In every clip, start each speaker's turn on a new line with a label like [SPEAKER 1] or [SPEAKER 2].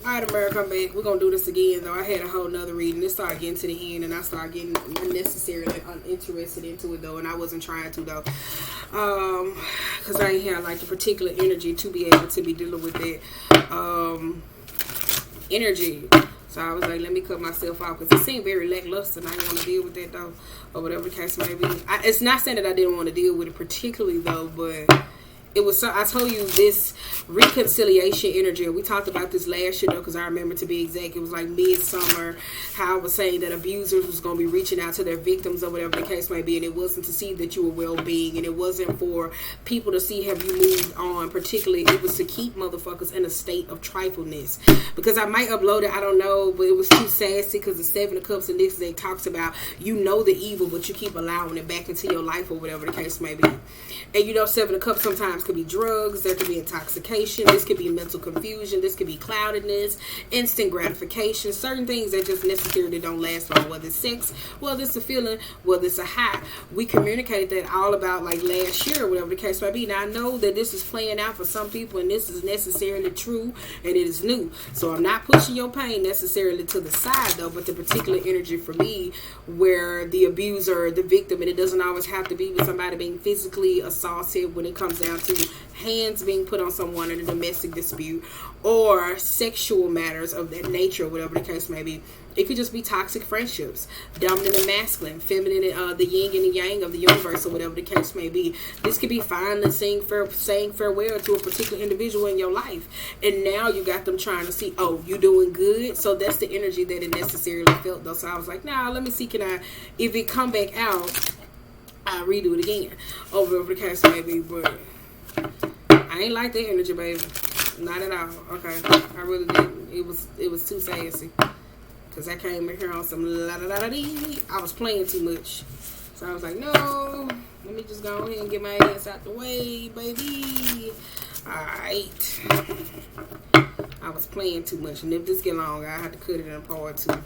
[SPEAKER 1] Alright, America, I'm back. We're gonna do this again, though. I had a whole nother reading. It started getting to the end, and I started getting unnecessarily uninterested into it, though, and I wasn't trying to, though. Because I ain't had, like, the particular energy to be able to be dealing with that, energy. So I was like, let me cut myself off, because it seemed very lackluster, and I didn't want to deal with that, though, or whatever the case may be. It's not saying that I didn't want to deal with it particularly, though, but it was so, I told you, this reconciliation energy, and we talked about this last year, though, because I remember, to be exact, it was like midsummer, how I was saying that abusers was going to be reaching out to their victims, or whatever the case may be, and it wasn't to see that you were well-being, and it wasn't for people to see have you moved on. Particularly, it was to keep motherfuckers in a state of trifleness, because I might upload it, I don't know, but it was too sassy, because the Seven of Cups and this, they talks about, you know the evil, but you keep allowing it back into your life, or whatever the case may be. And you know, Seven of Cups sometimes could be drugs, there could be intoxication, this could be mental confusion, this could be cloudedness, instant gratification, certain things that just necessarily don't last long, whether it's sex, whether it's a feeling, whether it's a high. We communicated that all about, like, last year, or whatever the case may be. Now, I know that this is playing out for some people, and this is necessarily true, and it is new. So I'm not pushing your pain necessarily to the side, though, but the particular energy for me, where the abuser, the victim, and it doesn't always have to be with somebody being physically assaulted, when it comes down to hands being put on someone in a domestic dispute, or sexual matters of that nature, or whatever the case may be. It could just be toxic friendships, dominant and masculine, feminine, the yin and the yang of the universe, or whatever the case may be. This could be finally saying farewell to a particular individual in your life, and now you got them trying to see, oh, you doing good. So that's the energy that it necessarily felt, though. So I was like, nah, let me see, if it come back out, I'll redo it again, over the case may be. But I ain't like that energy, baby. Not at all. Okay, I really didn't. It was too sassy. Because I came in here on some la-da-da-da-dee. I was playing too much. So I was like, no, let me just go ahead and get my ass out the way, baby. Alright. I was playing too much. And if this get long, I have to cut it in part too.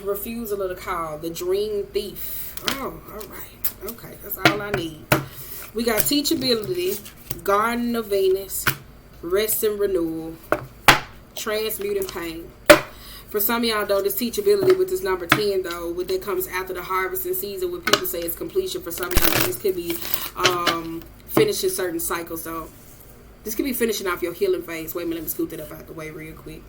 [SPEAKER 1] Refusal of the call. The dream thief. Oh, alright. Okay, that's all I need. We got teachability, Garden of Venus, rest and renewal, transmuting pain. For some of y'all, though, this teachability with this number 10, though, when that comes after the harvesting season, when people say it's completion, for some of y'all, this could be finishing certain cycles, though. This could be finishing off your healing phase. Wait a minute, let me scoot that up out the way real quick.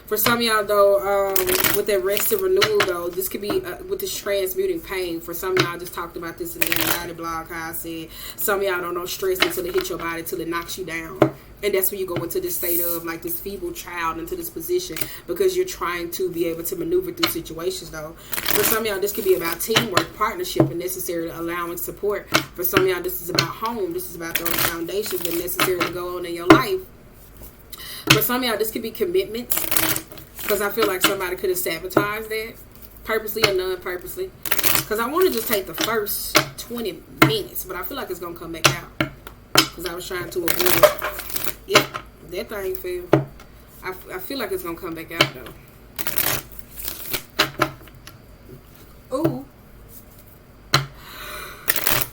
[SPEAKER 1] For some of y'all, though, with that rest and renewal, though, this could be with this transmuting pain. For some of y'all, I just talked about this in the anxiety blog, how I said, some of y'all don't know stress until it hits your body, till it knocks you down. And that's when you go into this state of, like, this feeble child, into this position, because you're trying to be able to maneuver through situations, though. For some of y'all, this could be about teamwork, partnership, and necessarily allowing support. For some of y'all, this is about home. This is about those foundations that necessarily go on in your life. For some of y'all, this could be commitments, because I feel like somebody could have sabotaged that, purposely or non-purposely. Because I want to just take the first 20 minutes, but I feel like it's going to come back out, because I was trying to avoid it. Yep, that thing feel. I feel like it's gonna come back out though. Ooh.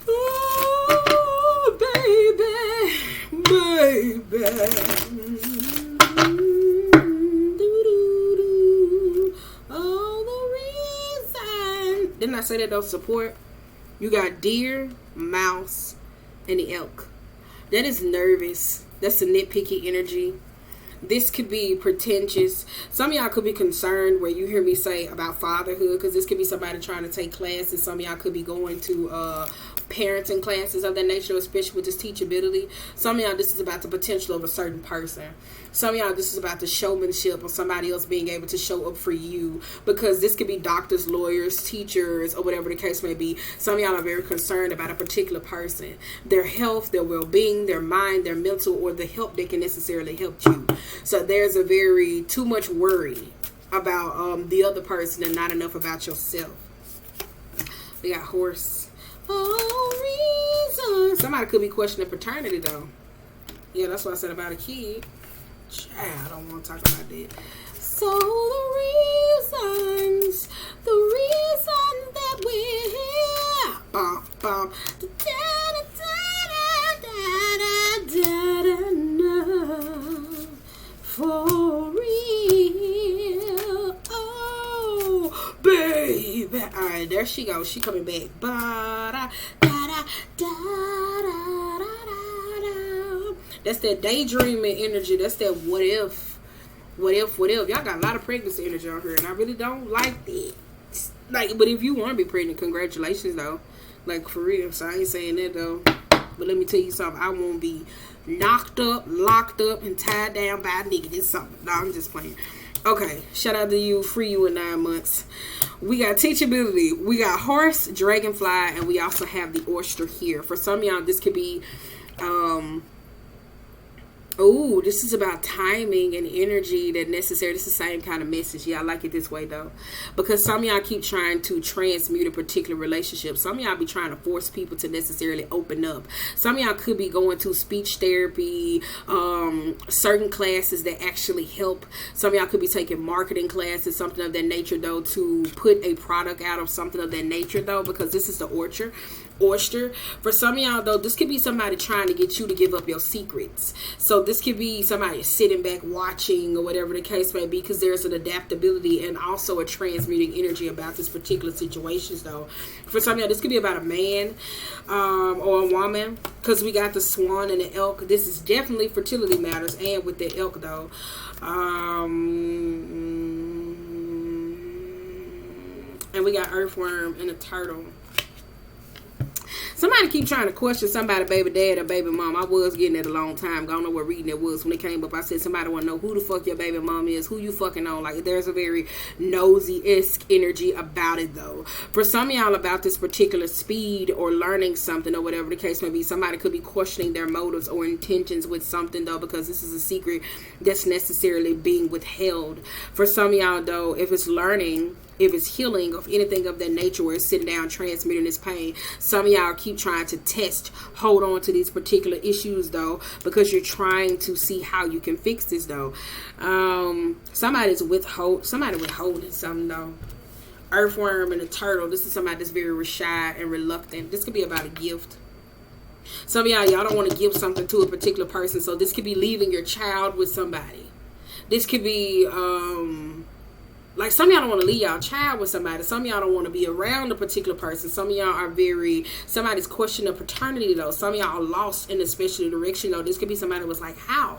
[SPEAKER 1] Ooh, baby, all the reason. Didn't I say that, though? Support. You got deer, mouse, and the elk. That is nervous. That's the nitpicky energy. This could be pretentious. Some of y'all could be concerned where you hear me say about fatherhood, because this could be somebody trying to take classes. Some of y'all could be going to parenting classes of that nature, especially with this teachability. Some of y'all, this is about the potential of a certain person. Some of y'all, this is about the showmanship of somebody else being able to show up for you, because this could be doctors, lawyers, teachers, or whatever the case may be. Some of y'all are very concerned about a particular person, their health, their well-being, their mind, their mental, or the help they can necessarily help you. So there's a very too much worry about the other person and not enough about yourself. We got horse. Oh, reason. Somebody could be questioning paternity, though. Yeah, that's what I said about a kid. Child, I don't want to talk about that. So the reasons that we're here. Bum, bum. there she goes. She coming back. Ba-da, da-da, da-da-da-da-da. That's that daydreaming energy. That's that what if. What if, what if. Y'all got a lot of pregnancy energy on here, and I really don't like that. Like, but if you want to be pregnant, congratulations, though. Like, for real. So I ain't saying that, though. But let me tell you something. I won't be knocked up, locked up, and tied down by a nigga. This something. No, I'm just playing. Okay. Shout out to you. Free you in 9 months. We got teachability. We got horse, dragonfly, and we also have the oyster here. For some of y'all, this could be... Oh, this is about timing and energy that necessary. This is the same kind of message. Yeah, I like it this way, though. Because some of y'all keep trying to transmute a particular relationship. Some of y'all be trying to force people to necessarily open up. Some of y'all could be going to speech therapy, certain classes that actually help. Some of y'all could be taking marketing classes, something of that nature, though, to put a product out of something of that nature, though, because this is the oyster. For some of y'all, though, this could be somebody trying to get you to give up your secrets. So this could be somebody sitting back watching or whatever the case may be, because there's an adaptability and also a transmuting energy about this particular situation, though. For some of y'all, this could be about a man or a woman, because we got the swan and the elk. This is definitely fertility matters, and with the elk, though. And we got earthworm and a turtle. Somebody keep trying to question somebody, baby dad or baby mom. I was getting it a long time ago. I don't know what reading it was when it came up. I said somebody want to know who the fuck your baby mom is, who you fucking on. Like, there's a very nosy-esque energy about it, though. For some of y'all, about this particular speed or learning something or whatever the case may be, somebody could be questioning their motives or intentions with something, though, because this is a secret that's necessarily being withheld. For some of y'all, though, if it's learning, if it's healing of anything of that nature where it's sitting down transmitting this pain, some of y'all keep trying to hold on to these particular issues, though, because you're trying to see how you can fix this, though. Somebody withholding something, though. Earthworm and a turtle. This is somebody that's very shy and reluctant. This could be about a gift. Some of y'all don't want to give something to a particular person, so this could be leaving your child with somebody. This could be like, some of y'all don't want to leave y'all child with somebody. Some of y'all don't want to be around a particular person. Some of y'all are somebody's questioning paternity, though. Some of y'all are lost in a special direction, though. This could be somebody who was like, how?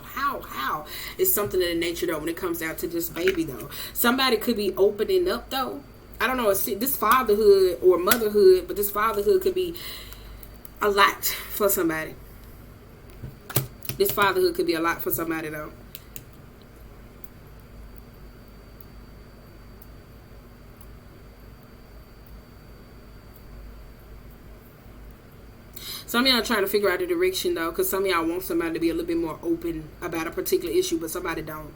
[SPEAKER 1] It's something of the nature, though, when it comes down to just baby, though. Somebody could be opening up, though. I don't know, this fatherhood or motherhood, but this fatherhood could be a lot for somebody. This fatherhood could be a lot for somebody, though. Some of y'all trying to figure out the direction, though, because some of y'all want somebody to be a little bit more open about a particular issue, but somebody don't.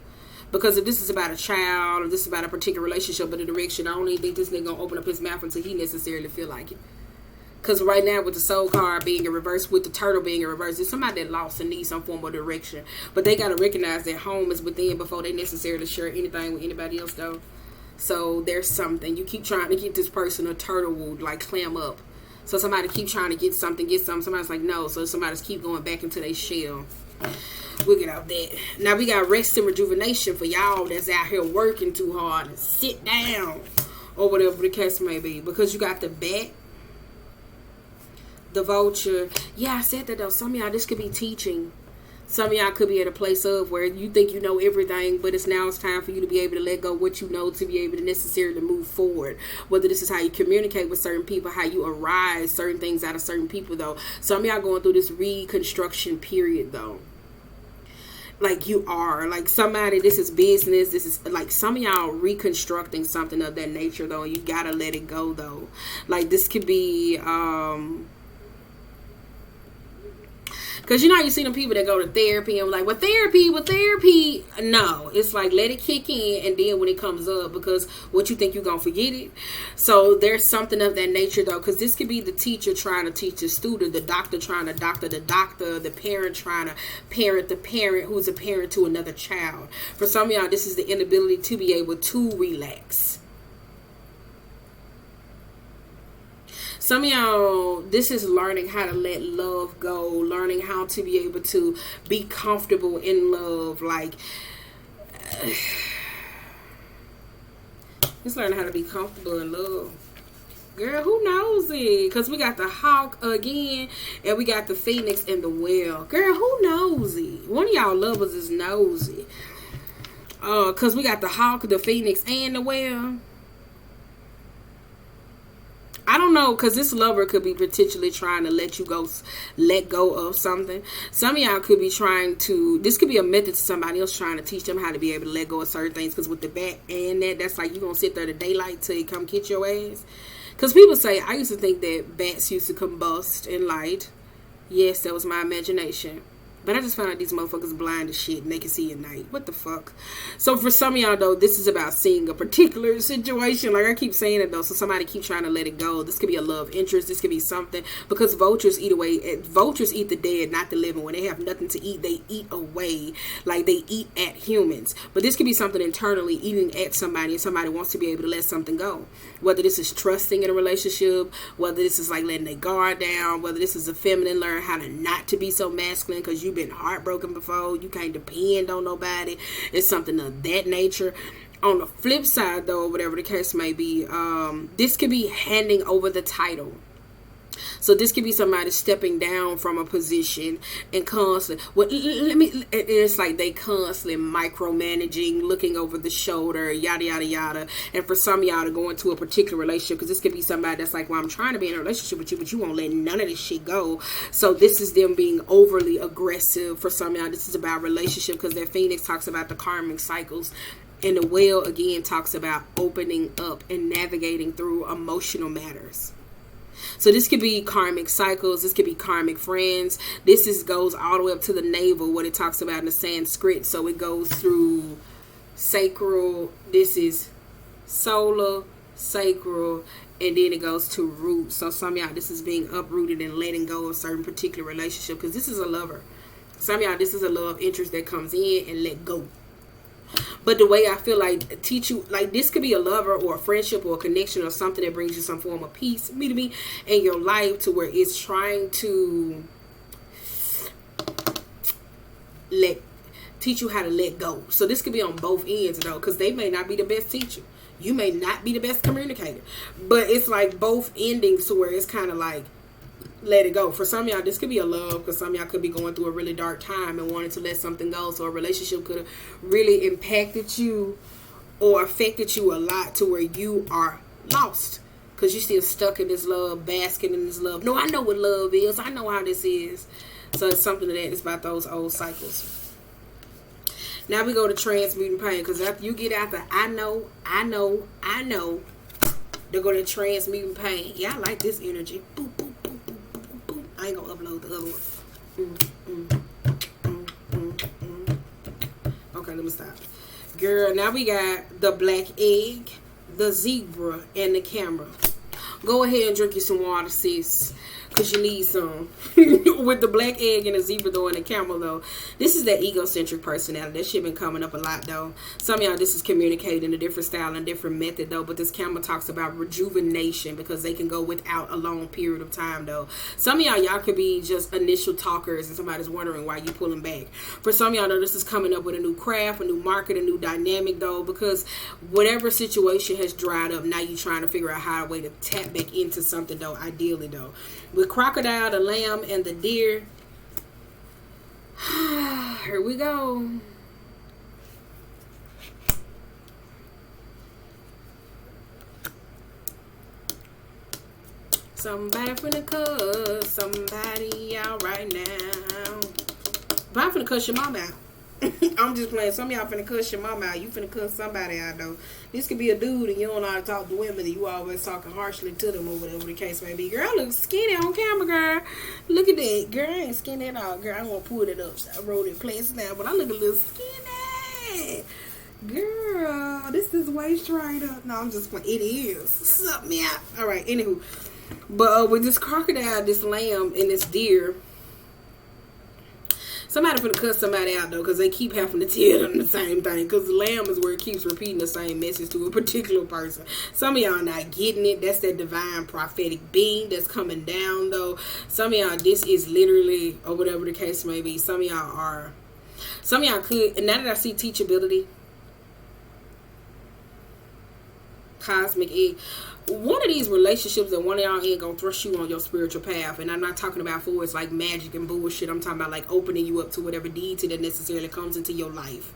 [SPEAKER 1] Because if this is about a child, or this is about a particular relationship or the direction, I don't even think this nigga gonna open up his mouth until he necessarily feel like it. Because right now, with the soul card being in reverse, with the turtle being in reverse, there's somebody that lost and needs some form of direction. But they got to recognize that home is within before they necessarily share anything with anybody else, though. So there's something. You keep trying to get this person a turtle will, like, clam up. So somebody keep trying to get something. Somebody's like, no. So somebody's keep going back into their shell. We'll get out that. Now we got rest and rejuvenation for y'all that's out here working too hard and sit down or whatever the case may be. Because you got the bat, the vulture. Yeah, I said that, though. Some of y'all, this could be teaching. Some of y'all could be at a place of where you think you know everything, but it's time for you to be able to let go what you know to be able to necessarily move forward. Whether this is how you communicate with certain people, how you arise certain things out of certain people, though. Some of y'all going through this reconstruction period, though. Like you are. Like somebody, this is business. This is like some of y'all reconstructing something of that nature, though. You gotta let it go, though. Like this could be... Because you know you see them people that go to therapy and like, well, therapy. No, it's like let it kick in, and then when it comes up, because what you think you're going to forget it. So there's something of that nature, though, because this could be the teacher trying to teach the student, the doctor trying to doctor the doctor, the parent trying to parent the parent who's a parent to another child. For some of y'all, this is the inability to be able to relax. Some of y'all, this is learning how to let love go, learning how to be able to be comfortable in love. Like, it's learning how to be comfortable in love. Girl, who knows it? Because we got the hawk again, and we got the phoenix and the whale. Girl, who knows it? One of y'all lovers is nosy. Because we got the hawk, the phoenix, and the whale. I don't know, because this lover could be potentially trying to let go of something. Some of y'all could be this could be a method to somebody else trying to teach them how to be able to let go of certain things. Because with the bat and that's like you going to sit there to daylight till you come get your ass. Because people say, I used to think that bats used to combust in light. Yes, that was my imagination. But I just found out these motherfuckers blind as shit and they can see at night. What the fuck? So for some of y'all, though, this is about seeing a particular situation. Like I keep saying it, though, so somebody keep trying to let it go. This could be a love interest. This could be something. Because vultures eat away. Vultures eat the dead, not the living. When they have nothing to eat, they eat away. Like they eat at humans. But this could be something internally eating at somebody, and somebody wants to be able to let something go. Whether this is trusting in a relationship, whether this is like letting their guard down, whether this is a feminine, learn how to not to be so masculine because you've been heartbroken before, you can't depend on nobody. It's something of that nature. On the flip side, though, whatever the case may be, this could be handing over the title. So this could be somebody stepping down from a position and constantly, it's like they constantly micromanaging, looking over the shoulder, yada, yada, yada. And for some of y'all to go into a particular relationship, because this could be somebody that's like, well, I'm trying to be in a relationship with you, but you won't let none of this shit go. So this is them being overly aggressive. For some of y'all, this is about relationship, because their Phoenix talks about the karmic cycles. And the whale, again, talks about opening up and navigating through emotional matters. So this could be karmic cycles. This could be karmic friends. This goes all the way up to the navel, what it talks about in the Sanskrit. So it goes through sacral. This is solar, sacral, and then it goes to root. So some of y'all, this is being uprooted and letting go of a certain particular relationship, because this is a lover. Some of y'all, this is a love interest that comes in and let go. But the way I feel like teach you, like this could be a lover or a friendship or a connection or something that brings you some form of peace, me in your life, to where it's trying to teach you how to let go. So this could be on both ends, though, because they may not be the best teacher. You may not be the best communicator, but it's like both endings to where it's kind of like, let it go. For some of y'all, this could be a love, because some of y'all could be going through a really dark time and wanting to let something go. So a relationship could have really impacted you or affected you a lot to where you are lost, because you're still stuck in this love, basking in this love. No, I know what love is. I know how this is. So it's something that is about those old cycles. Now we go to transmuting pain, because after you get out the I know, they're going to transmuting pain. Yeah, I like this energy. Boop, boop. I ain't gonna upload the other one. Okay, let me stop. Girl, now we got the black egg, the zebra, and the camera. Go ahead and drink you some water, sis, because you need some. With the black egg and the zebra, though, and the camel, though, this is that egocentric personality. That shit been coming up a lot, though. Some of y'all, this is communicating in a different style and different method, though. But this camel talks about rejuvenation, because they can go without a long period of time, though. Some of y'all could be just initial talkers, and somebody's wondering why you pulling back. For some of y'all, though, this is coming up with a new craft, a new market, a new dynamic, though, because whatever situation has dried up, now you're trying to figure out how a way to tap back into something, though, ideally, though. With crocodile, the lamb, and the deer, here we go. Somebody finna cuss somebody out right now. But I'm finna cuss your mom out. I'm just playing. Some of y'all finna cuss your mom out. You finna cuss somebody out, though. This could be a dude and you don't know how to talk to women, and you always talking harshly to them, or whatever the case may be. Girl, I look skinny on camera, girl. Look at that. Girl, I ain't skinny at all. Girl, I won't pull it up. I wrote it place now, but I look a little skinny. Girl, this is way straight up. No, I'm just playing. It is. Suck me out. All right, anywho. But with this crocodile, this lamb, and this deer, somebody finna cut somebody out, though, because they keep having to tell them the same thing. Because the lamb is where it keeps repeating the same message to a particular person. Some of y'all not getting it. That's that divine prophetic being that's coming down, though. Some of y'all, this is literally, or whatever the case may be. Some of y'all could, and now that I see teachability, cosmic egg. One of these relationships that one of y'all ain't gonna thrust you on your spiritual path. And I'm not talking about for it's like magic and bullshit. I'm talking about like opening you up to whatever deity that necessarily comes into your life.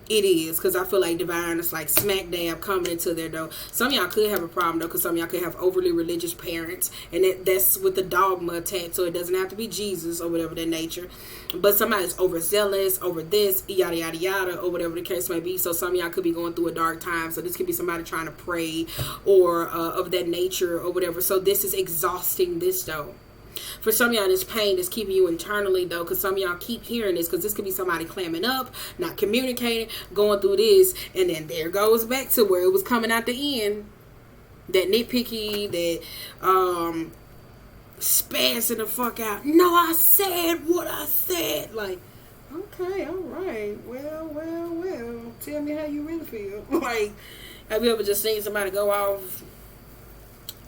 [SPEAKER 1] It is, because I feel like divine is like smack dab coming into there though. Some of y'all could have a problem though, because some of y'all could have overly religious parents, and that's with the dogma attached, so it doesn't have to be Jesus or whatever that nature. But somebody's overzealous over this, yada yada yada, or whatever the case may be. So some of y'all could be going through a dark time. So this could be somebody trying to pray or of that nature or whatever. So this is exhausting this though. For some of y'all, this pain is keeping you internally, though, because some of y'all keep hearing this, because this could be somebody clamming up, not communicating, going through this, and then there goes back to where it was coming out the end. That nitpicky, that spazzing the fuck out. No, I said what I said. Like, okay, all right. Well. Tell me how you really feel. Like, have you ever just seen somebody go off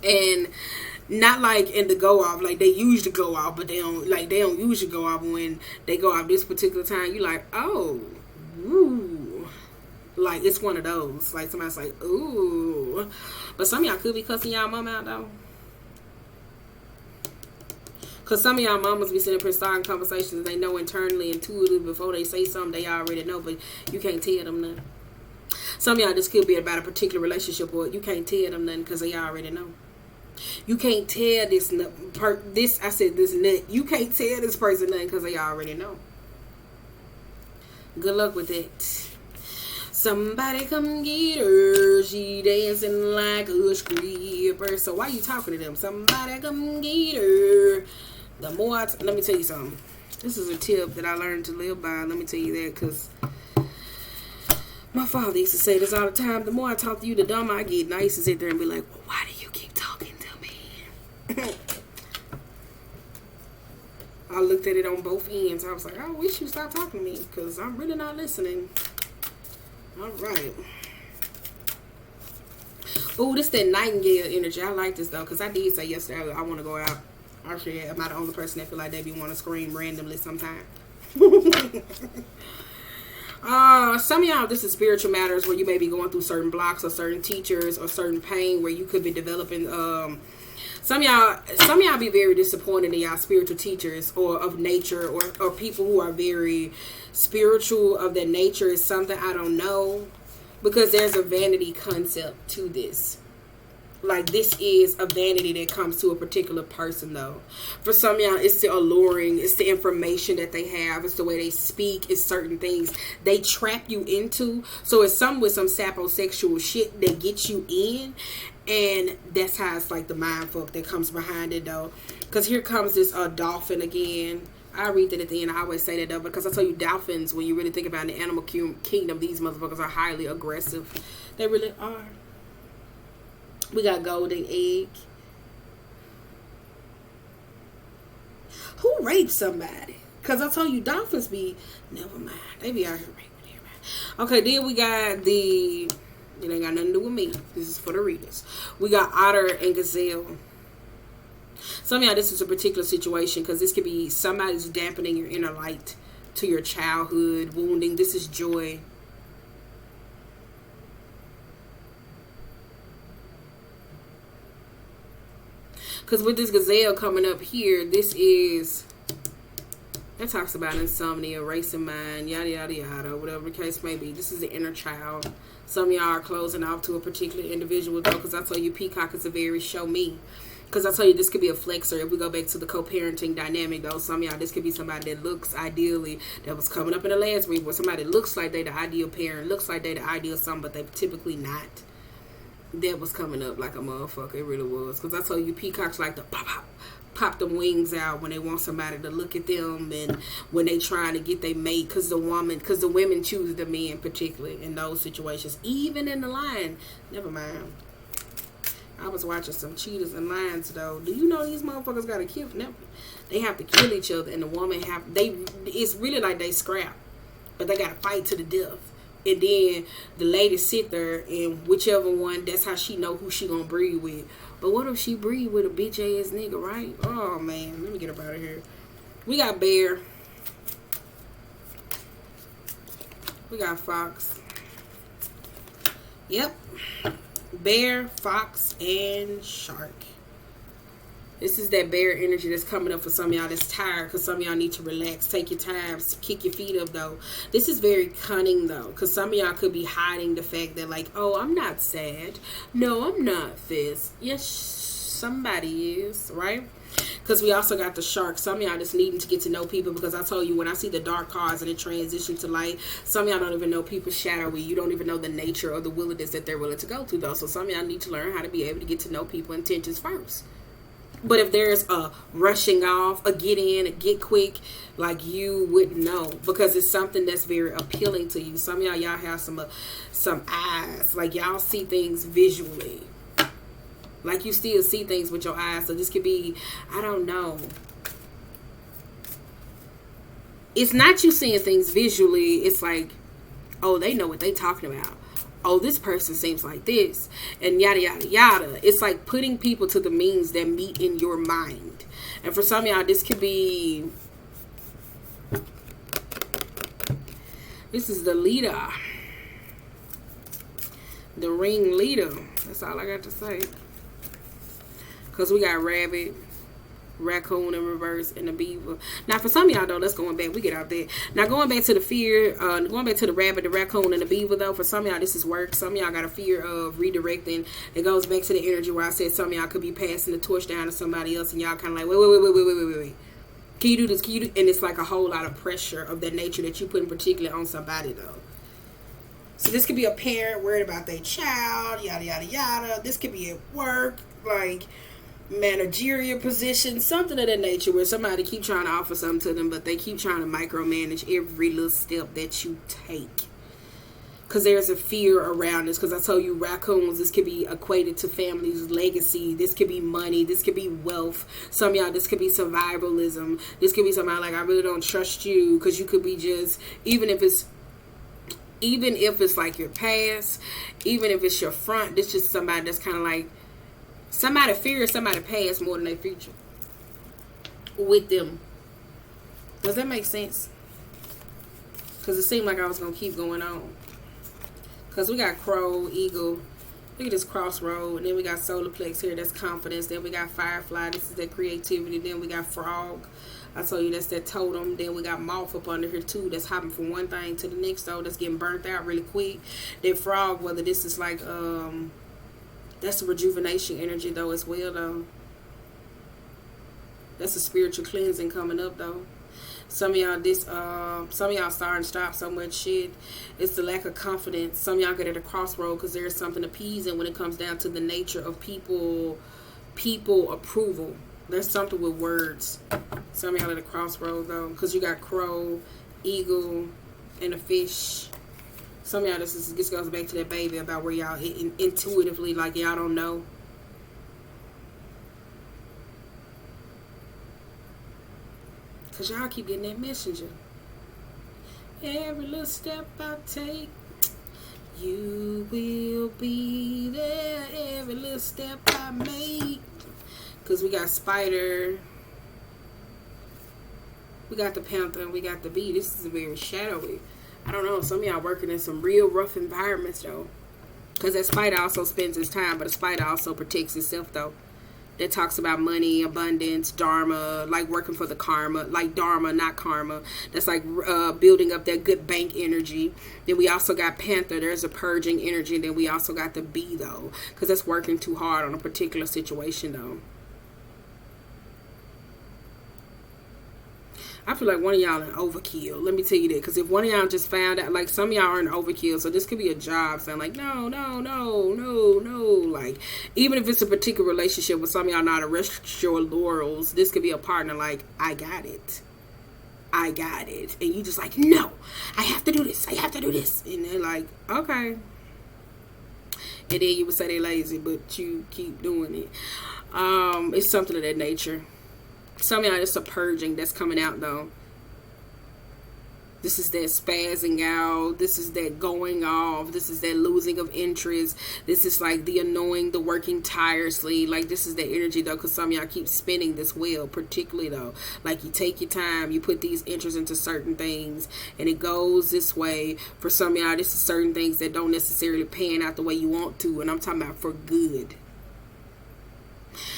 [SPEAKER 1] and... Not like in the go off, like they usually go off, but they don't usually go off when they go off this particular time. You like, oh, ooh, like it's one of those. Like somebody's like, ooh, but some of y'all could be cussing y'all mama out though, cause some of y'all mamas be sitting up here starting conversations they know internally, intuitively before they say something they already know, but you can't tell them nothing. Some of y'all just could be about a particular relationship, or you can't tell them nothing because they already know. You can't tell this nut. You can't tell this person nothing because they already know. Good luck with it. Somebody come get her. She dancing like a stripper. So why you talking to them? Somebody come get her. The more let me tell you something. This is a tip that I learned to live by. Let me tell you that, because my father used to say this all the time. The more I talk to you, the dumber I get. And I used to sit there and be like, well, why do you keep talking to me? I looked at it on both ends. I was like, I wish you stopped talking to me, because I'm really not listening. All right. Oh, this that nightingale energy. I like this, though, because I did say yesterday I want to go out. Actually, am I the only person that feel like they be want to scream randomly sometimes? Some of y'all, this is spiritual matters where you may be going through certain blocks or certain teachers or certain pain where you could be developing. Some of y'all be very disappointed in y'all spiritual teachers or of nature, or people who are very spiritual of their nature. Is something I don't know, because there's a vanity concept to this. Like, this is a vanity that comes to a particular person, though. For some of y'all, it's the alluring. It's the information that they have. It's the way they speak. It's certain things they trap you into. So it's some with some saposexual shit that gets you in. And that's how it's like the mind fuck that comes behind it, though. Because here comes this dolphin again. I read that at the end. I always say that, though, because I tell you, dolphins, when you really think about it, in the animal kingdom, these motherfuckers are highly aggressive. They really are. We got golden egg. Who raped somebody? Because I told you, dolphins be... Never mind. They be out here raping everybody. Okay, then we got the... It ain't got nothing to do with me. This is for the readers. We got otter and gazelle. Some of y'all, this is a particular situation, because this could be somebody's dampening your inner light to your childhood wounding. This is joy. Because with this gazelle coming up here, this is, it talks about insomnia, racing mind, yada, yada, yada, whatever the case may be. This is the inner child. Some of y'all are closing off to a particular individual, though, because I tell you, peacock is a very show me. Because I tell you, this could be a flexor. If we go back to the co-parenting dynamic, though, some of y'all, this could be somebody that looks ideally, that was coming up in the last read, where somebody looks like they the ideal parent, looks like they the ideal son, but they typically not. That was coming up like a motherfucker. It really was. Because I told you, peacocks like to pop them wings out when they want somebody to look at them, and when they trying to get their mate, because the women choose the men, particularly in those situations. Even in the lion. Never mind. I was watching some cheetahs and lions, though. Do you know these motherfuckers got to kill? Never. They have to kill each other, and the woman it's really like they scrap, but they got to fight to the death. And then the lady sit there, and whichever one, that's how she know who she gonna breed with. But what if she breed with a bitch ass nigga, right? Oh man, let me get up out of here. We got bear. We got fox. Yep. Bear, fox, and shark. This is that bear energy that's coming up for some of y'all that's tired, because some of y'all need to relax. Take your time. Kick your feet up, though. This is very cunning, though, because some of y'all could be hiding the fact that, like, oh, I'm not sad. No, I'm not this. Yes, somebody is, right? Because we also got the shark. Some of y'all just needing to get to know people, because I told you, when I see the dark cards and it transition to light, some of y'all don't even know people's shadowy. You don't even know the nature or the willingness that they're willing to go to, though. So some of y'all need to learn how to be able to get to know people intentions first. But if there's a rushing off, a get in, a get quick, like, you wouldn't know, because it's something that's very appealing to you. Some of y'all have some eyes, like y'all see things visually, like you still see things with your eyes. So this could be, I don't know. It's not you seeing things visually. It's like, oh, they know what they talking about. Oh, this person seems like this, and yada, yada, yada. It's like putting people to the means that meet in your mind. And for some of y'all, this could be, this is the leader. The ring leader. That's all I got to say. Because we got rabbit, raccoon in reverse, and the beaver. Now for some of y'all though, let's going back, we get out there. Now going back to the fear, going back to the rabbit, the raccoon, and the beaver though, for some of y'all this is work. Some of y'all got a fear of redirecting. It goes back to the energy where I said some of y'all could be passing the torch down to somebody else, and y'all kind of like, wait. Can you do this? Can you do? And it's like a whole lot of pressure of that nature that you put in particular on somebody though. So this could be a parent worried about their child, yada yada yada. This could be at work, like managerial position, something of that nature, where somebody keep trying to offer something to them, but they keep trying to micromanage every little step that you take, because there's a fear around this. Because I told you, raccoons, this could be equated to families, legacy. This could be money. This could be wealth. Some of y'all, this could be survivalism. This could be somebody like, I really don't trust you, because you could be just, even if it's like your past, even if it's your front, this just somebody that's kind of like, somebody fears somebody past more than their future with them. Does that make sense? Because it seemed like I was going to keep going on. Because we got crow, eagle. Look at this crossroad. And then we got solar plex here. That's confidence. Then we got firefly. This is that creativity. Then we got frog. I told you that's that totem. Then we got moth up under here too. That's hopping from one thing to the next though. That's getting burnt out really quick. Then frog, whether this is like, that's a rejuvenation energy though as well though. That's a spiritual cleansing coming up though. Some of y'all starting to stop so much shit. It's the lack of confidence. Some of y'all get at a crossroad because there's something appeasing when it comes down to the nature of people approval. There's something with words. Some of y'all at a crossroad though, because you got crow, eagle, and a fish. Some of y'all, this goes back to that baby about where y'all intuitively, like, y'all don't know. Because y'all keep getting that messenger. Every little step I take, you will be there. Every little step I make. Because we got spider. We got the panther and we got the bee. This is very shadowy. I don't know. Some of y'all working in some real rough environments, though. Because that spider also spends its time, but a spider also protects itself, though. That talks about money, abundance, dharma, like working for the karma, like dharma, not karma. That's like building up that good bank energy. Then we also got panther. There's a purging energy. And then we also got the bee, though. Because that's working too hard on a particular situation, though. I feel like one of y'all in overkill. Let me tell you that. Because if one of y'all just found out, like some of y'all are in overkill. So this could be a job. Saying like, no. Like, even if it's a particular relationship with some of y'all not to rest your laurels, this could be a partner like, I got it. And you just like, no, I have to do this. And they're like, okay. And then you would say they're lazy, but you keep doing it. It's something of that nature. Some of y'all, it's a purging that's coming out though. This is that spazzing out. This is that going off. This is that losing of interest. This is like the annoying, the working tirelessly. Like, this is the energy, though, because some of y'all keep spinning this wheel, particularly, though. Like, you take your time. You put these interests into certain things, and it goes this way. For some of y'all, this is certain things that don't necessarily pan out the way you want to, and I'm talking about for good.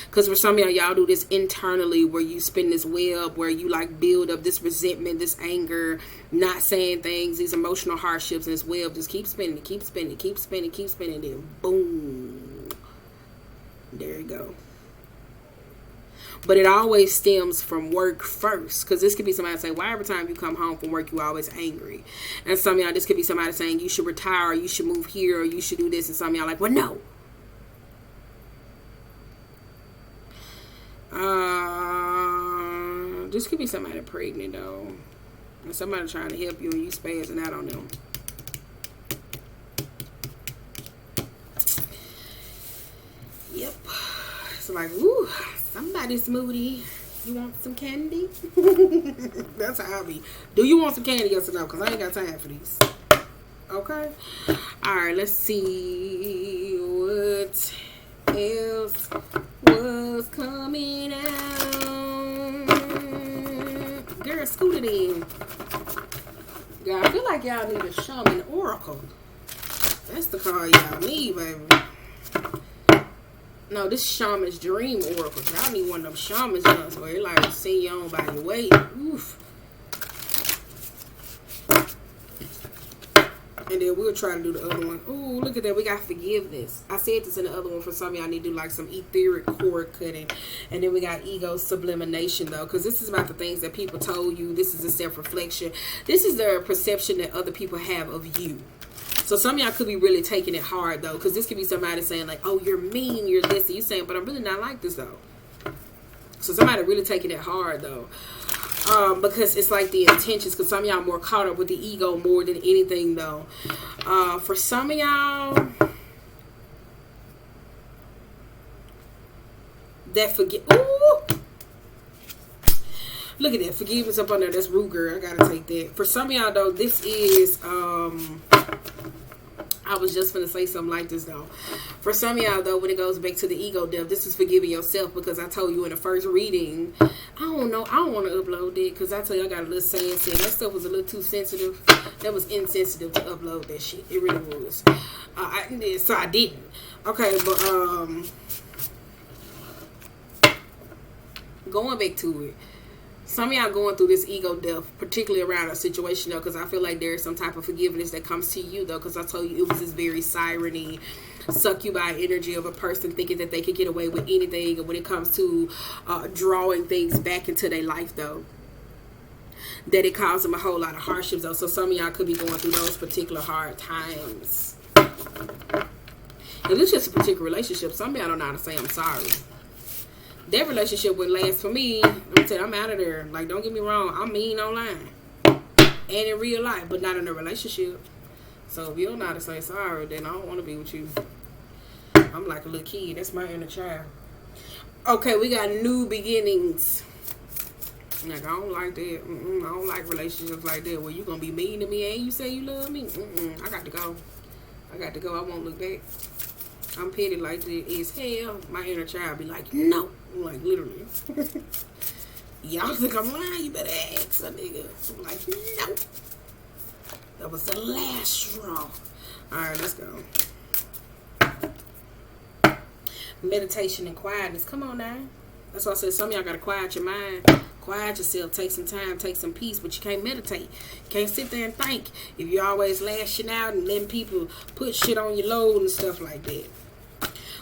[SPEAKER 1] Because for some of y'all do this internally, where you spin this web, where you like build up this resentment, this anger, not saying things, these emotional hardships, and this web just keep spinning, keep spinning, keep spinning, keep spinning, then boom, there you go. But it always stems from work first, because this could be somebody saying, why every time you come home from work, you're always angry? And some of y'all, this could be somebody saying, you should retire, or you should move here, or you should do this, and some of y'all like, well, no. This could be somebody pregnant, though, and somebody trying to help you and you spazzing out on them. Yep. It's like, ooh, somebody's moody. You want some candy? That's how I be. Do you want some candy, yes or no? Because I ain't got time for these. Okay. Alright, let's see what else was coming out. Girl, scoot it in. Yeah, I feel like y'all need a shaman oracle. That's the card y'all need, baby. No, this shaman's dream oracle. Y'all need one of them shamans ones where it like send you on by your way. Oof. And then we'll try to do the other one. Ooh, look at that. We got forgiveness. I said this in the other one. For some of y'all need to do like some etheric cord cutting. And then we got ego sublimination, though. Because this is about the things that people told you. This is a self-reflection. This is the perception that other people have of you. So some of y'all could be really taking it hard, though. Because this could be somebody saying like, oh, you're mean, you're this. And you saying, but I'm really not like this, though. So somebody really taking it hard, though. Because it's like the intentions, because some of y'all more caught up with the ego more than anything, though. For some of y'all, that ooh, look at that forgiveness up under. That's rude, girl. I gotta take that. For some of y'all, though, this is I was just gonna say something like this, though. For some of y'all, though, when it goes back to the ego death, this is forgiving yourself, because I told you in the first reading, I don't know, I don't want to upload it, because I tell you I got a little saying said that stuff was a little too sensitive. That was insensitive to upload that shit. It really was. So I didn't. Okay, but going back to it. Some of y'all going through this ego death, particularly around a situation, though, because I feel like there is some type of forgiveness that comes to you, though, because I told you it was this very siren-y, suck you by energy of a person thinking that they could get away with anything, and when it comes to drawing things back into their life, though, that it caused them a whole lot of hardships, though. So some of y'all could be going through those particular hard times. And it's just a particular relationship. Some of y'all don't know how to say I'm sorry. That relationship wouldn't last for me. I'm out of there. Like, don't get me wrong, I'm mean online and in real life, but not in a relationship. So if you don't know how to say sorry, then I don't want to be with you. I'm like a little kid. That's my inner child. Okay, we got new beginnings. Like, I don't like that. I don't like relationships like that where you gonna be mean to me and you say you love me. I got to go. I won't look back. I'm petty like that as hell. My inner child be like, no. Like, literally. Y'all think I'm lying? You better ask a nigga. I'm like, no. That was the last straw. Alright, let's go. Meditation and quietness. Come on now. That's why I said some of y'all gotta quiet your mind. Quiet yourself. Take some time. Take some peace. But you can't meditate. You can't sit there and think. If you're always lashing out and letting people put shit on your load and stuff like that.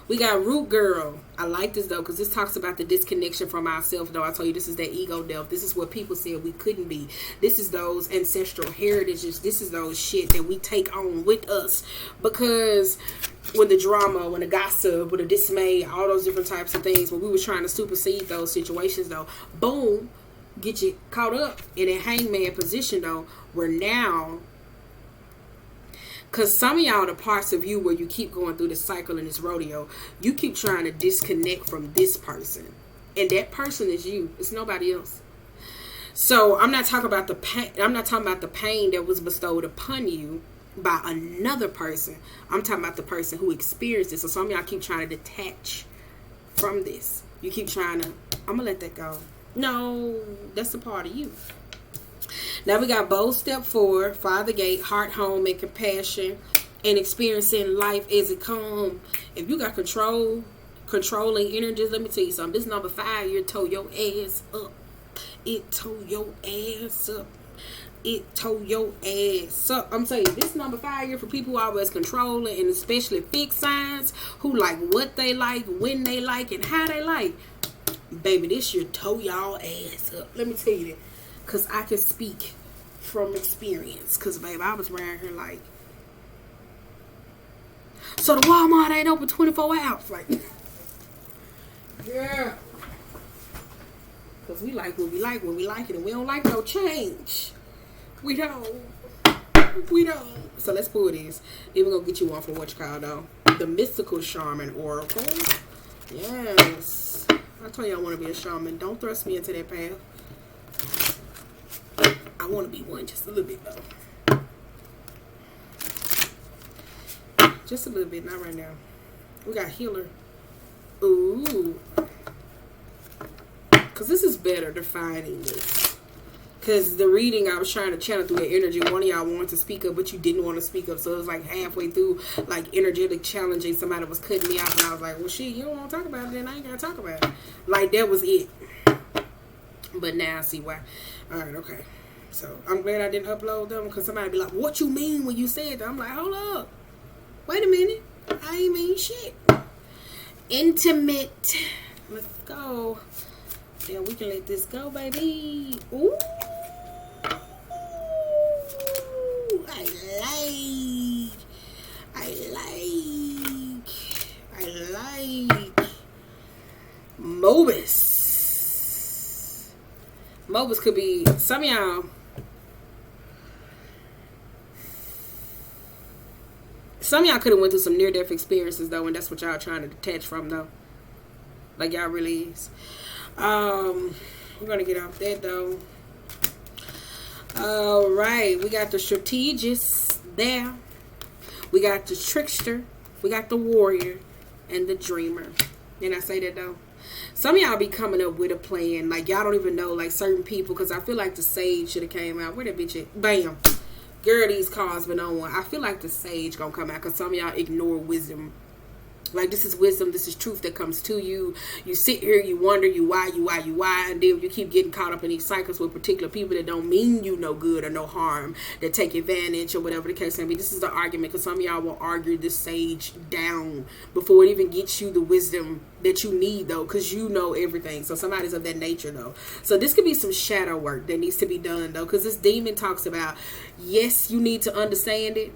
[SPEAKER 1] We got Root Girl. I like this, though, because this talks about the disconnection from ourselves, though. I told you this is that ego death. This is what people said we couldn't be. This is those ancestral heritages. This is those shit that we take on with us. Because when the drama, when the gossip, when the dismay, all those different types of things, when we were trying to supersede those situations, though, boom, get you caught up in a hangman position, though, where now... Because some of y'all, the parts of you where you keep going through this cycle and this rodeo, you keep trying to disconnect from this person. And that person is you. It's nobody else. So I'm not talking about the pain. I'm not talking about the pain that was bestowed upon you by another person. I'm talking about the person who experienced it. So some of y'all keep trying to detach from this. You keep trying to, I'm gonna let that go. No, that's a part of you. Now we got bold step forward, father gate, heart, home, and compassion, and experiencing life as it comes. If you got controlling energies, let me tell you something. This number 5, you tow your ass up. It tow your ass up. It tow your ass up. I'm saying this number 5 here for people who always controlling, and especially fixed signs who like what they like, when they like, and how they like. Baby, this should tow y'all ass up. Let me tell you that. Because I can speak from experience. Because, baby, I was around here like, so the Walmart ain't open 24 hours. Like, yeah. Because we like what we like when we like it. And we don't like no change. We don't. So let's pull this. Then we're going to get you one for what you call, though, the Mystical Shaman Oracle. Yes. I told you I want to be a shaman. Don't thrust me into that path. I want to be one just a little bit, though. Just a little bit, not right now. We got healer. Ooh. Because this is better defining this. Because the reading, I was trying to channel through the energy. One of y'all wanted to speak up, but you didn't want to speak up. So it was like halfway through, like energetic challenging. Somebody was cutting me off, and I was like, well, shit, you don't want to talk about it, then I ain't got to talk about it. Like, that was it. But now I see why. All right, okay. So I'm glad I didn't upload them, because somebody be like, what you mean when you said that? I'm like, hold up. Wait a minute. I ain't mean shit. Intimate. Let's go. Yeah, we can let this go, baby. Ooh. I like Mobus could be some of y'all. Some of y'all could have went through some near-death experiences, though, and that's what y'all trying to detach from, though. Like y'all really is. We're gonna get off that, though. All right, we got the strategist there. We got the trickster. We got the warrior and the dreamer. Didn't I say that, though? Some of y'all be coming up with a plan. Like, y'all don't even know, like, certain people. Because I feel like the sage should have came out. Where that bitch at? Bam. Girl, these cards been on one. I feel like the sage gonna come out. Because some of y'all ignore wisdom. Like, this is wisdom. This is truth that comes to you. You sit here, you wonder, you why. And then you keep getting caught up in these cycles with particular people that don't mean you no good or no harm, that take advantage or whatever the case may be. This is the argument, because some of y'all will argue this sage down before it even gets you the wisdom that you need, though, because you know everything. So somebody's of that nature, though. So this could be some shadow work that needs to be done, though, because this demon talks about, yes, you need to understand it.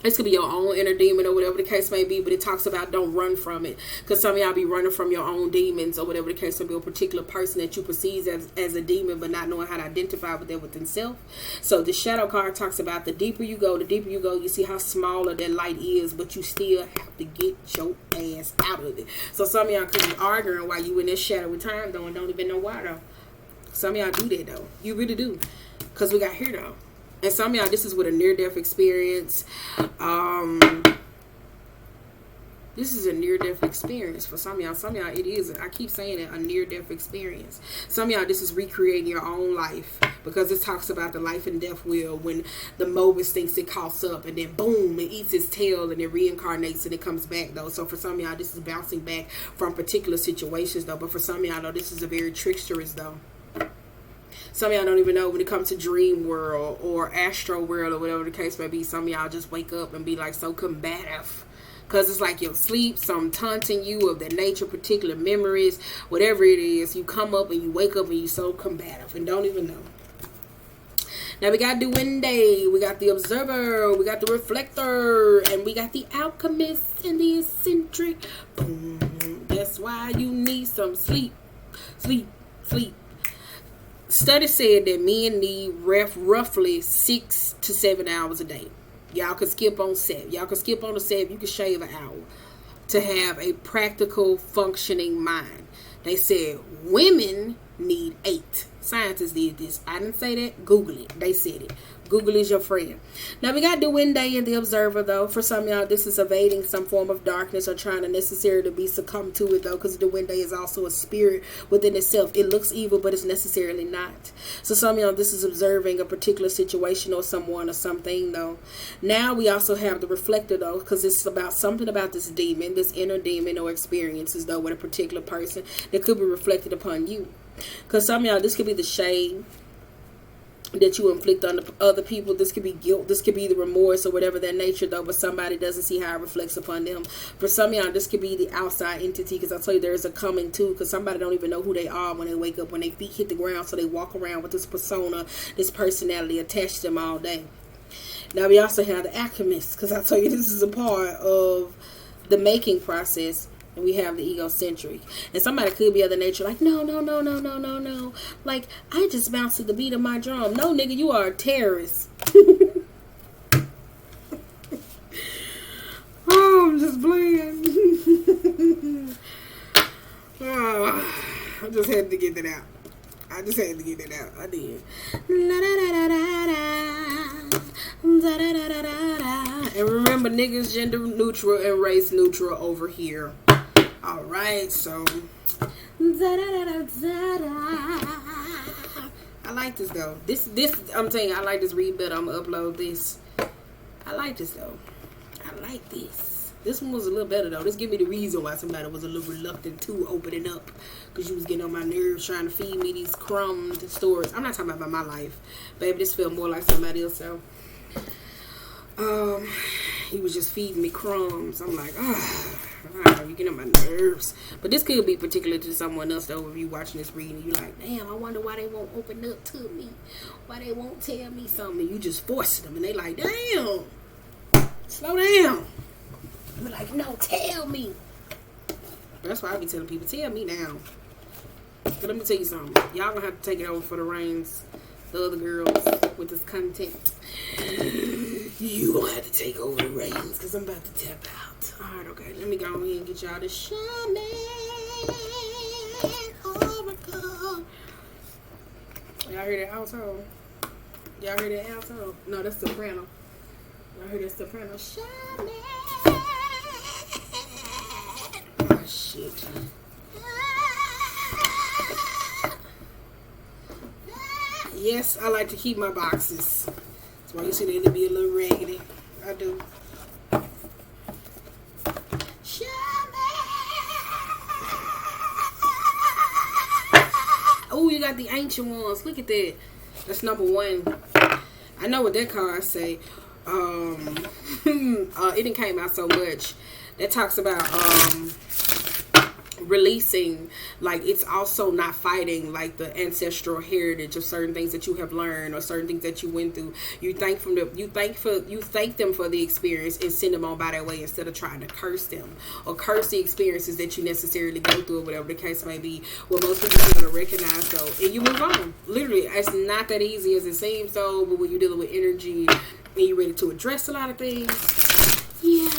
[SPEAKER 1] This could be your own inner demon or whatever the case may be, but it talks about don't run from it. Because some of y'all be running from your own demons or whatever the case may be, a particular person that you perceive as a demon, but not knowing how to identify with that within self. So the shadow card talks about the deeper you go, you see how smaller that light is, but you still have to get your ass out of it. So some of y'all could be arguing while you in this shadowy time, though, and don't even know why, though. Some of y'all do that, though. You really do. Because we got here, though. And some of y'all, this is with a near-death experience. This is a near-death experience for some of y'all. Some of y'all, it is, I keep saying it, a near-death experience. Some of y'all, this is recreating your own life. Because it talks about the life and death wheel, when the Mobus thinks it coughs up, and then boom, it eats its tail, and it reincarnates, and it comes back, though. So for some of y'all, this is bouncing back from particular situations, though. But for some of y'all, though, this is a very tricksterous, though. Some of y'all don't even know when it comes to dream world or astro world or whatever the case may be. Some of y'all just wake up and be like so combative. Because it's like your sleep, some taunting you of that nature, particular memories, whatever it is. You come up and you wake up and you so combative and don't even know. Now we got Duende, we got the Observer, we got the Reflector, and we got the Alchemist and the Eccentric. Boom. That's why you need some sleep. Sleep. Study said that men need roughly 6 to 7 hours a day. Y'all can skip on 7. Y'all can skip on the 7. You can shave an hour to have a practical, functioning mind. They said women need 8. Scientists did this. I didn't say that. Google it. They said it. Google is your friend. Now, we got the Wind Day and the Observer, though. For some of y'all, this is evading some form of darkness or trying to necessarily be succumb to it, though, because the Wind Day is also a spirit within itself. It looks evil, but it's necessarily not. So some of y'all, this is observing a particular situation or someone or something, though. Now, we also have the Reflector, though, because it's about something about this demon, this inner demon or experiences, though, with a particular person that could be reflected upon you. Because some of y'all, this could be the shame that you inflict on other people. This could be guilt. This could be the remorse or whatever that nature, though, but somebody doesn't see how it reflects upon them. For some of y'all, this could be the outside entity, because I tell you, there's a coming too, because somebody don't even know who they are when they wake up, when their feet hit the ground, so they walk around with this persona, this personality attached to them all day. Now, we also have the Alchemist, because I tell you, this is a part of the making process. And we have the egocentric. And somebody could be of the nature like, no. Like, I just bounce to the beat of my drum. No, nigga, you are a terrorist. Oh, I'm just playing. Oh, I just had to get that out. I did. And remember, niggas gender neutral and race neutral over here. Alright, so I like this though. This I'm telling you, I like this read better. I'm gonna upload this. I like this though. I like this. This one was a little better though. This give me the reason why somebody was a little reluctant to open it up, because you was getting on my nerves trying to feed me these crumbs and stories. I'm not talking about my life, baby. This felt more like somebody else. So he was just feeding me crumbs. I'm like, you get on my nerves. But this could be particular to someone else though. If you watching this reading, you like, damn, I wonder why they won't open up to me, why they won't tell me something. You just forcing them, and they like, damn, slow down. You're like, no, tell me. That's why I be telling people, tell me now. But let me tell you something. Y'all gonna have to take it over for the reins, the other girls, with this content. You gonna have to take over the reins, because I'm about to tap out. Alright, okay. Let me go ahead and get y'all the Shaman Oracle. Y'all hear that alto? Y'all hear that alto? No, that's soprano. Y'all hear that soprano? Shaman. Oh, shit. Yes, I like to keep my boxes. That's why you see they be a little raggedy. I do. Oh, you got the ancient ones. Look at that. That's number one. I know what that card say. It didn't came out so much. That talks about releasing, like, it's also not fighting like the ancestral heritage of certain things that you have learned or certain things that you went through. You thank them for the experience and send them on by their way, instead of trying to curse them or curse the experiences that you necessarily go through, or whatever the case may be. Well, most people are going to recognize though, and you move on. Literally, it's not that easy as it seems though. But when you're dealing with energy and you're ready to address a lot of things, yeah.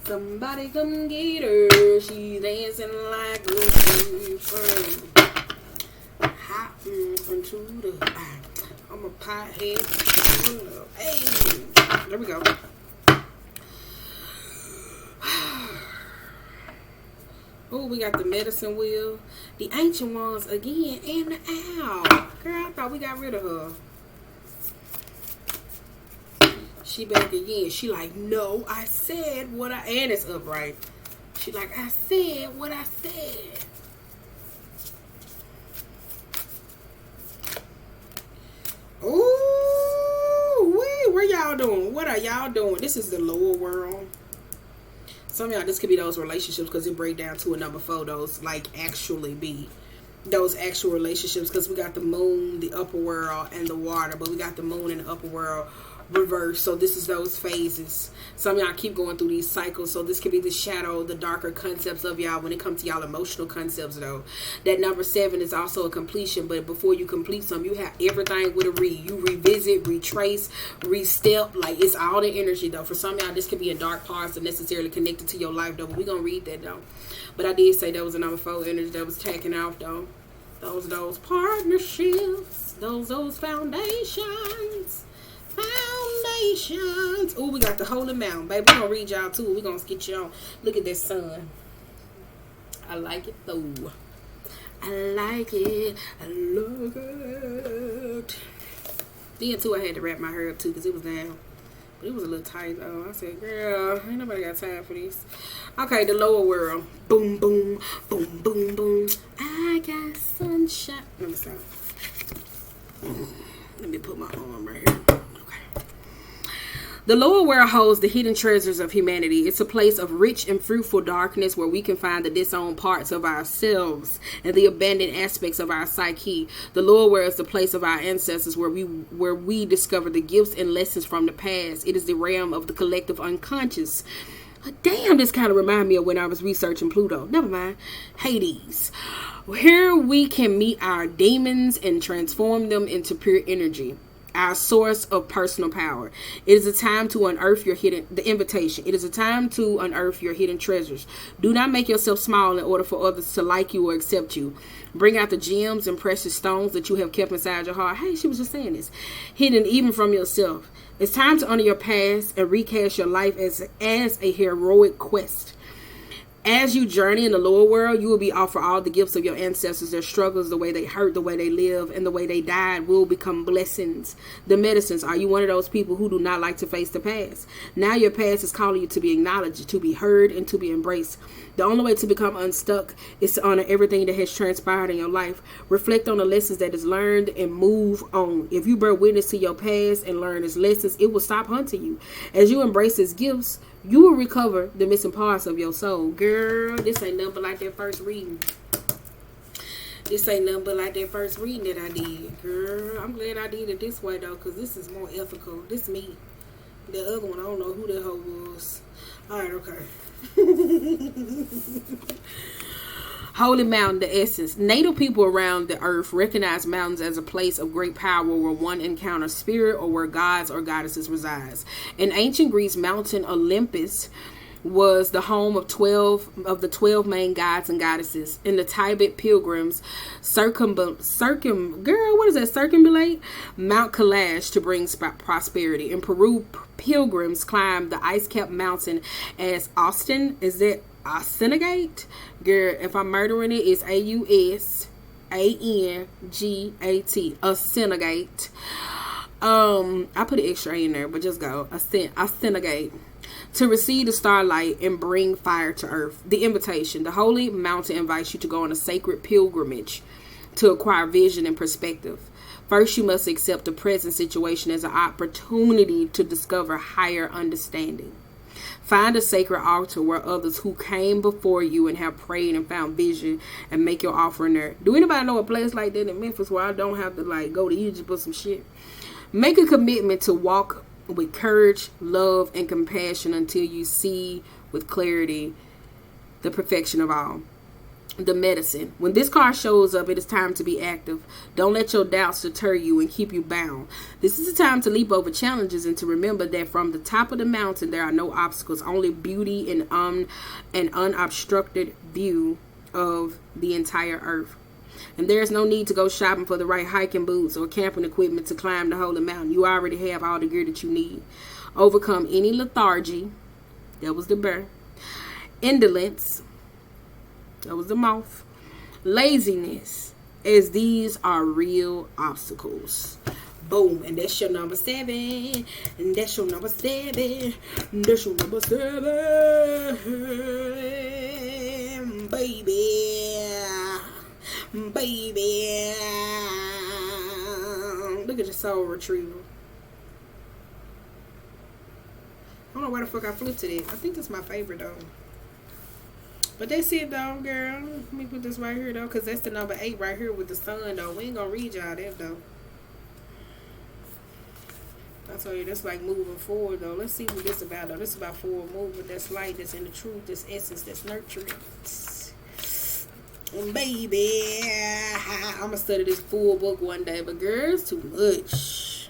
[SPEAKER 1] Somebody come get her. She's dancing like a stripper. Hot into the. I'm a pothead. Hey, there we go. Oh, we got the medicine wheel, the ancient ones again, and the owl. Girl, I thought we got rid of her. She back again. She like, no, I said what I... And it's upright. She like, I said what I said. Ooh, where y'all doing? What are y'all doing? This is the lower world. Some of y'all, this could be those relationships, because it break down to a number 4. Those like actually be those actual relationships, because we got the moon, the upper world, and the water. But we got the moon and the upper world reverse. So this is those phases. Some of y'all keep going through these cycles. So this could be the shadow, the darker concepts of y'all when it comes to y'all emotional concepts though. That number 7 is also a completion. But before you complete something, you have everything with a you revisit, retrace, restep. Like it's all the energy though. For some of y'all, this could be in dark parts that necessarily connected to your life though. But we're going to read that though. But I did say there was a number 4 energy that was taken off though. Those partnerships, those foundations. Oh, we got the Holy Mountain, baby. We're gonna read y'all too. We're gonna get you on. Look at this sun. I like it though. I like it. I love it. Then too, I had to wrap my hair up too because it was down. But it was a little tight though. I said, girl, ain't nobody got time for this. Okay, the lower world. Boom, boom, boom, boom, boom. I got sunshine. Let me stop. Let me put my arm right here. Okay. The lower world holds the hidden treasures of humanity. It's a place of rich and fruitful darkness where we can find the disowned parts of ourselves and the abandoned aspects of our psyche. The lower world is the place of our ancestors where we discover the gifts and lessons from the past. It is the realm of the collective unconscious. Damn, this kind of reminds me of when I was researching Pluto. Never mind. Hades. Here we can meet our demons and transform them into pure energy, our source of personal power. It is a time to unearth your the invitation. It is a time to unearth your hidden treasures. Do not make yourself small in order for others to like you or accept you. Bring out the gems and precious stones that you have kept inside your heart. Hey, she was just saying this. Hidden even from yourself. It's time to honor your past and recast your life as a heroic quest. As you journey in the lower world, you will be offered all the gifts of your ancestors. Their struggles, the way they hurt, the way they live, and the way they died will become blessings. The medicines. Are you one of those people who do not like to face the past? Now your past is calling you to be acknowledged, to be heard, and to be embraced. The only way to become unstuck is to honor everything that has transpired in your life. Reflect on the lessons that is learned and move on. If you bear witness to your past and learn its lessons, it will stop hunting you. As you embrace its gifts, you will recover the missing parts of your soul. Girl, this ain't nothing but like that first reading. This ain't nothing but like that first reading that I did. Girl, I'm glad I did it this way, though, because this is more ethical. This me. The other one, I don't know who the hell was. Alright, okay. Holy Mountain, the essence. Native people around the earth recognize mountains as a place of great power where one encounters spirit or where gods or goddesses resides. In ancient Greece, Mountain Olympus was the home of the 12 main gods and goddesses. In the Tibet, pilgrims circumambulate Mount Kailash to bring prosperity. In Peru, pilgrims climbed the ice-capped mountain as Austin. Is that Austenagate? Girl, if I'm murdering it, it's Ausengat. Austenagate. I put an extra in there, but just go. Austenagate. To receive the starlight and bring fire to earth. The invitation. The holy mountain invites you to go on a sacred pilgrimage to acquire vision and perspective. First, you must accept the present situation as an opportunity to discover higher understanding. Find a sacred altar where others who came before you and have prayed and found vision and make your offering there. Do anybody know a place like that in Memphis where I don't have to go to Egypt or some shit? Make a commitment to walk with courage, love, and compassion until you see with clarity the perfection of all. The medicine. When this card shows up, it is time to be active. Don't let your doubts deter you and keep you bound. This is the time to leap over challenges and to remember that from the top of the mountain there are no obstacles, only beauty and an unobstructed view of the entire earth. And there's no need to go shopping for the right hiking boots or camping equipment to climb the holy mountain. You already have all the gear that you need. Overcome any lethargy. That was the bear. Indolence. That was the moth. Laziness. As these are real obstacles. Boom. And that's your number 7. And that's your number 7. That's your number 7. Baby. Baby. Look at your soul retrieval. I don't know why the fuck I flipped to that. I think that's my favorite though. But that's it though, girl. Let me put this right here though, because that's the number 8 right here with the sun though. We ain't gonna read y'all that though. I told you, that's like moving forward, though. Let's see what this about, though. This is about forward movement. That's light. That's in the truth. That's essence. That's nurturing. Baby, I'm going to study this full book one day. But, girl, it's too much.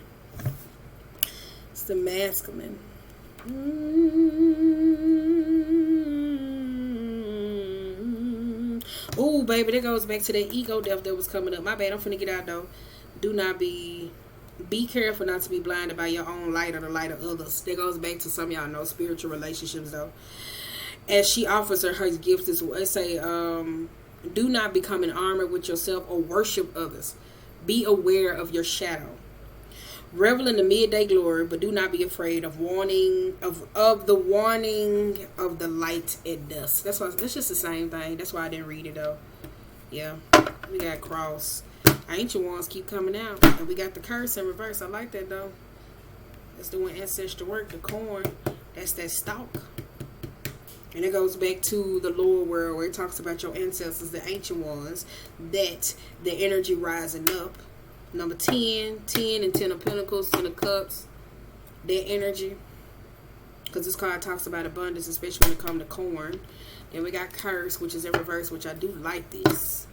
[SPEAKER 1] It's the masculine. Oh, baby, that goes back to that ego death that was coming up. My bad. I'm finna get out, though. Do not be careful not to be blinded by your own light or the light of others. That goes back to some of y'all know spiritual relationships, though. As she offers her gifts, it say, do not become an armor with yourself or worship others. Be aware of your shadow. Revel in the midday glory, but do not be afraid of the warning of the light at dusk. That's just the same thing. That's why I didn't read it, though. Yeah, we got cross. Ancient ones keep coming out, and we got the curse in reverse. I like that, though. That's doing ancestor work. The corn, that's that stalk. And it goes back to the lower world where it talks about your ancestors, the ancient ones, that the energy rising up. Number 10 and 10 of Pentacles, 10 of Cups, that energy. Because this card talks about abundance, especially when it comes to corn. Then we got curse, which is in reverse, which I do like this.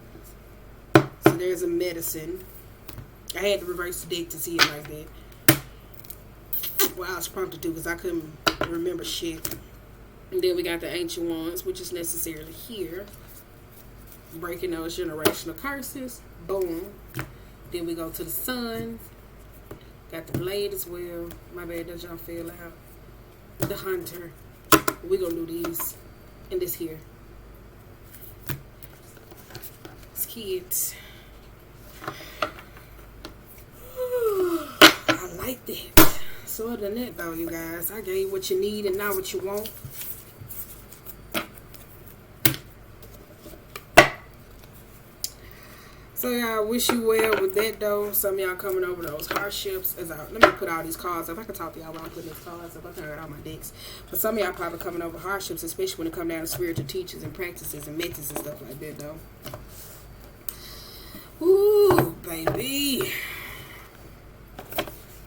[SPEAKER 1] So there's a medicine. I had to reverse the deck to see it like that. Well, I was prompted to because I couldn't remember shit. And then we got the ancient ones, which is necessarily here. Breaking those generational curses. Boom. Then we go to the sun. Got the blade as well. My bad, that y'all fell out. The hunter. We're going to do these in this here. It's kids. I like that. So other than that, though, you guys, I gave you what you need and not what you want. So y'all, wish you well with that, though. Some of y'all coming over those hardships. Let me put all these cards up. I can talk to y'all while I'm putting these cards up. I can all my decks. But some of y'all probably coming over hardships, especially when it comes down to spiritual teachings and practices and methods and stuff like that, though. Ooh, baby.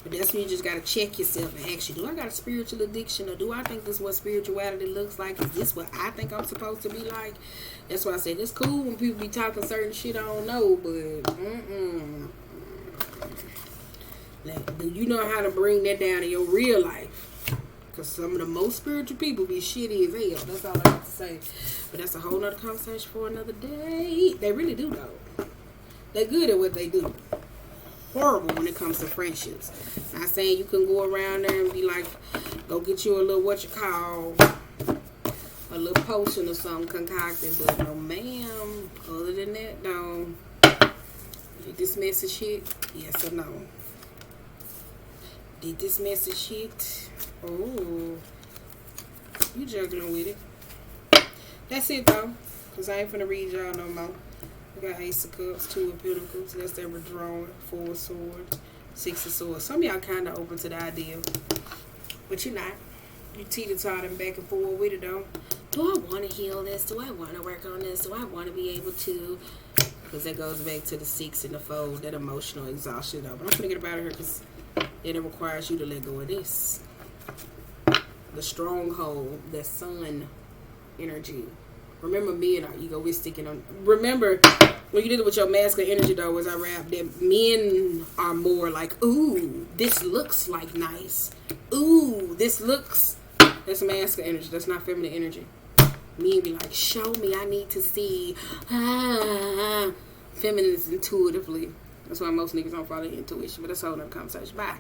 [SPEAKER 1] But that's when you just got to check yourself and ask you, do I got a spiritual addiction, or do I think this is what spirituality looks like? Is this what I think I'm supposed to be like? That's why I said it's cool when people be talking certain shit I don't know, but do you know how to bring that down in your real life? Because some of the most spiritual people be shitty as hell. That's all I have to say. But that's a whole nother conversation for another day. They really do, though. They're good at what they do. Horrible when it comes to friendships. Not saying you can go around there and be like, go get you a little a little potion or something concocted, but no ma'am. Other than that, no. Did this message hit? Yes or no? Did this message hit? Oh, you juggling with it. That's it, though, because I ain't finna read y'all no more. We got Ace of Cups, 2 of Pentacles. That's that withdrawing. 4 of Swords, 6 of Swords. Some of y'all kind of open to the idea, but you're not. You teeter-totting back and forth with it, though. Do I want to heal this? Do I want to work on this? Do I want to be able to? Because that goes back to the 6 and the 4, that emotional exhaustion, though. But I'm going to get about here because then it requires you to let go of this. The stronghold, that sun energy. Remember, me and our egoistic and remember when you did it with your masculine energy, though, as I rap, that men are more like, ooh, this looks like nice. Ooh, this looks. That's masculine energy. That's not feminine energy. Men be like, show me, I need to see. Feminine is intuitively. That's why most niggas don't follow intuition. But that's a whole other conversation. Bye.